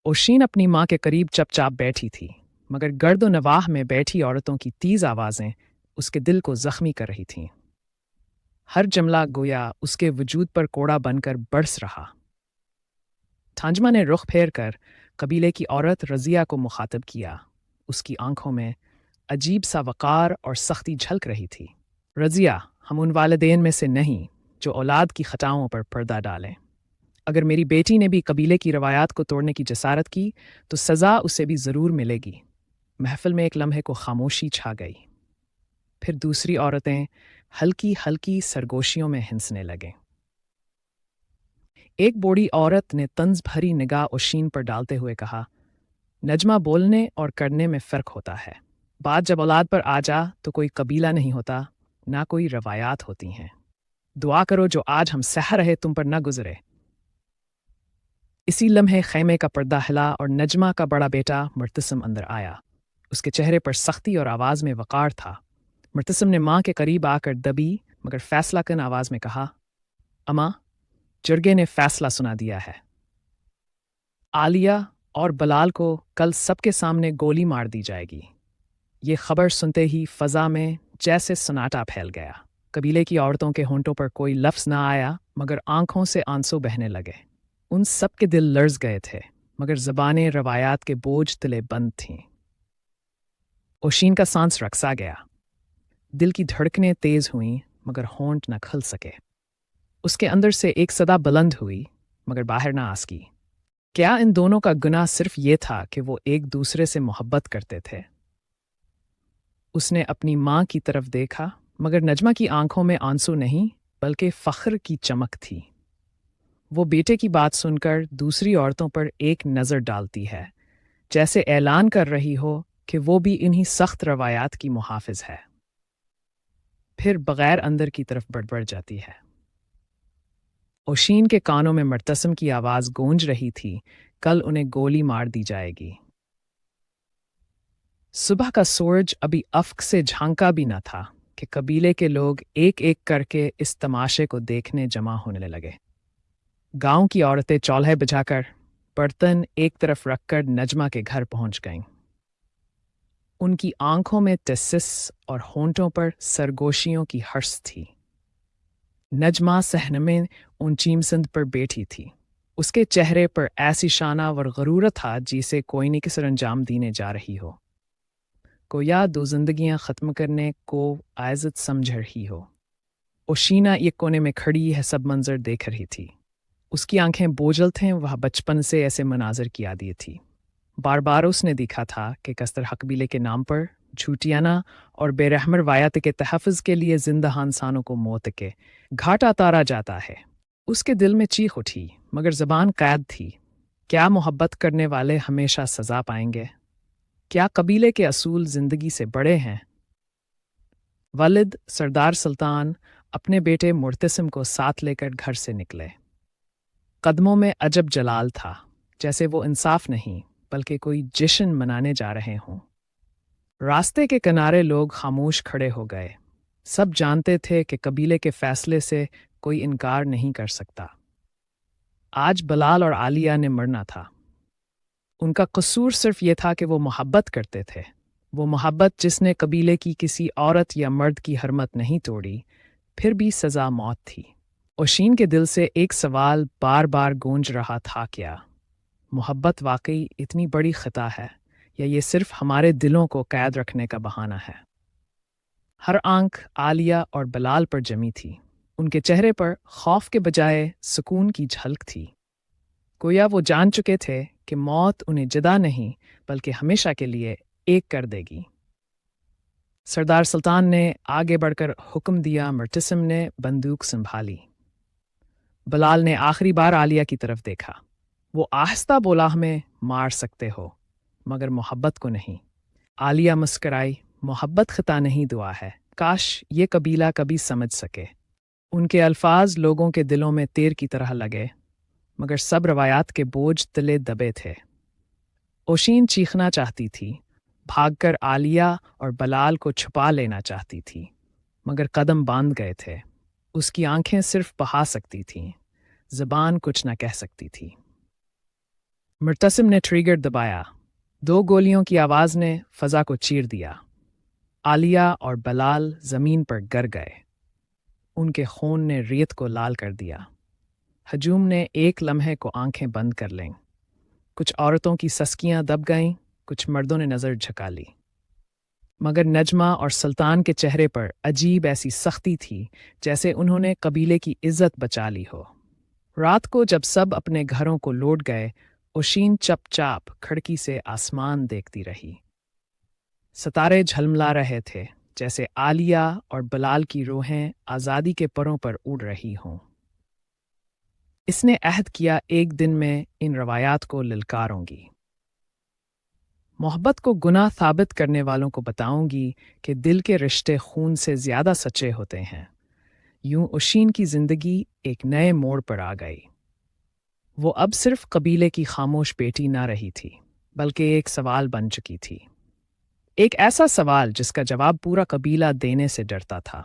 ओशीन अपनी माँ के करीब चुपचाप बैठी थी, मगर गर्द नवाह में बैठी औरतों की तेज आवाज़ें उसके दिल को जख्मी कर रही थीं। हर जुमला गोया उसके वजूद पर कोड़ा बनकर बरस रहा। थांजमा ने रुख फेर कर कबीले की औरत रजिया को मुखातब किया। उसकी आंखों में अजीब सा वक़ार और सख्ती झलक रही थी। रजिया, हम उन वालिदैन में से नहीं जो औलाद की खताओं पर पर्दा डालें। अगर मेरी बेटी ने भी कबीले की रवायात को तोड़ने की जसारत की तो सज़ा उसे भी ज़रूर मिलेगी। महफिल में एक लम्हे को खामोशी छा गई। फिर दूसरी औरतें हल्की हल्की सरगोशियों में हिंसने लगें। एक बूढ़ी औरत ने तंज भरी निगाह ओशीन पर डालते हुए कहा, नजमा, बोलने और करने में फ़र्क होता है। बात जब औलाद पर आ जा तो कोई कबीला नहीं होता, ना कोई रवायात होती हैं। दुआ करो जो आज हम सह रहे तुम पर न गुजरे। इसी लम्हे खैमे का पर्दा हिला और नजमा का बड़ा बेटा मुर्तसिम अंदर आया। उसके चेहरे पर सख्ती और आवाज़ में वक़ार था। मुर्तसिम ने माँ के करीब आकर दबी मगर फैसलाकुन आवाज़ में कहा, अम्मा, जुर्गे ने फैसला सुना दिया है। आलिया और बलाल को कल सबके सामने गोली मार दी जाएगी। ये खबर सुनते ही फ़ज़ा में जैसे सन्नाटा फैल गया। कबीले की औरतों के होंठों पर कोई लफ्ज़ ना आया मगर आंखों से आंसू बहने लगे। उन सब के दिल लर्ज़ गए थे मगर ज़बानें रवायात के बोझ तले बंद थीं। ओशीन का सांस रकसा गया। दिल की धड़कनें तेज़ हुईं मगर होंठ न खुल सके। उसके अंदर से एक सदा बुलंद हुई मगर बाहर ना आ सकी। क्या इन दोनों का गुनाह सिर्फ ये था कि वो एक दूसरे से मोहब्बत करते थे? उसने अपनी माँ की तरफ देखा मगर नजमा की आंखों में आंसू नहीं बल्कि फ़ख्र की चमक थी। वो बेटे की बात सुनकर दूसरी औरतों पर एक नज़र डालती है, जैसे ऐलान कर रही हो कि वो भी इन्हीं सख्त रवायात की मुहाफ़िज़ है। फिर बग़ैर अंदर की तरफ बढ़ जाती है। ओशीन के कानों में मुर्तसिम की आवाज़ गूंज रही थी, कल उन्हें गोली मार दी जाएगी। सुबह का सूरज अभी अफ्क से झांका भी न था कि कबीले के लोग एक एक करके इस तमाशे को देखने जमा होने लगे। गांव की औरतें चौल्हे बुझाकर बर्तन एक तरफ रखकर नजमा के घर पहुंच गईं। उनकी आंखों में तसिस और होंठों पर सरगोशियों की हर्ष थी। नजमा सहनमे उन चीमसंद पर बैठी थी। उसके चेहरे पर ऐसी शाना व गरूर था जिसे कोई नहीं किसी अंजाम देने जा रही हो। गोया दो जिंदगियां ख़त्म करने को आयज़त समझ रही हो। ओशीना एक कोने में खड़ी है सब मंजर देख रही थी। उसकी आंखें बोझल थीं, वह बचपन से ऐसे मनाजर की आदी थी। बार बार उसने देखा था कि कस्तर हकबीले के नाम पर झूठियाना और बेरहम रवायत के तहफ़्फ़ुज़ के लिए जिंदा इंसानों को मौत के घाट उतारा जाता है। उसके दिल में चीख उठी मगर ज़बान कैद थी। क्या मोहब्बत करने वाले हमेशा सज़ा पाएंगे? क्या कबीले के असूल ज़िंदगी से बड़े हैं? वालिद सरदार सुल्तान अपने बेटे मुर्तसिम को साथ लेकर घर से निकले। कदमों में अजब जलाल था, जैसे वो इंसाफ नहीं बल्कि कोई जश्न मनाने जा रहे हों। रास्ते के किनारे लोग खामोश खड़े हो गए। सब जानते थे कि कबीले के फैसले से कोई इनकार नहीं कर सकता। आज बलाल और आलिया ने मरना था। उनका कसूर सिर्फ ये था कि वो मोहब्बत करते थे। वो मोहब्बत जिसने कबीले की किसी औरत या मर्द की हरमत नहीं तोड़ी, फिर भी सज़ा मौत थी। ओशीन के दिल से एक सवाल बार बार गूंज रहा था, क्या मोहब्बत वाकई इतनी बड़ी खता है या ये सिर्फ हमारे दिलों को कैद रखने का बहाना है? हर आंख आलिया और बलाल पर जमी थी। उनके चेहरे पर खौफ के बजाय सुकून की झलक थी। गोया वो जान चुके थे कि मौत उन्हें जुदा नहीं बल्कि हमेशा के लिए एक कर देगी। सरदार सुल्तान ने आगे बढ़कर हुक्म दिया। मुर्तसिम ने बंदूक संभाली। बलाल ने आखिरी बार आलिया की तरफ देखा। वो आहिस्ता बोला, हमें मार सकते हो मगर मोहब्बत को नहीं। आलिया मुस्कराई, मोहब्बत खता नहीं, दुआ है। काश ये कबीला कभी समझ सके। उनके अल्फाज लोगों के दिलों में तीर की तरह लगे मगर सब रवायात के बोझ तले दबे थे। ओशीन चीखना चाहती थी, भागकर आलिया और बलाल को छुपा लेना चाहती थी मगर कदम बांध गए थे। उसकी आंखें सिर्फ बहा सकती थीं, ज़बान कुछ न कह सकती थी। मुर्तसिम ने ट्रिगर दबाया। 2 गोलियों की आवाज ने फजा को चीर दिया। आलिया और बलाल जमीन पर गिर गए। उनके खून ने रेत को लाल कर दिया। हजूम ने एक लम्हे को आंखें बंद कर लें। कुछ औरतों की सस्कियां दब गईं, कुछ मर्दों ने नजर झुका ली। मगर नजमा और सुल्तान के चेहरे पर अजीब ऐसी सख्ती थी जैसे उन्होंने कबीले की इज्जत बचा ली हो। रात को जब सब अपने घरों को लौट गए, ओशीन चुपचाप खिड़की से आसमान देखती रही। सितारे झलमला रहे थे, जैसे आलिया और बलाल की रूहें आज़ादी के परों पर उड़ रही हों। इसने अहद किया, एक दिन में इन रवायात को ललकारूंगी। मोहब्बत को गुनाह साबित करने वालों को बताऊंगी कि दिल के रिश्ते खून से ज्यादा सच्चे होते हैं। यूं ओशीन की जिंदगी एक नए मोड़ पर आ गई। वो अब सिर्फ कबीले की खामोश बेटी ना रही थी, बल्कि एक सवाल बन चुकी थी। एक ऐसा सवाल जिसका जवाब पूरा कबीला देने से डरता था।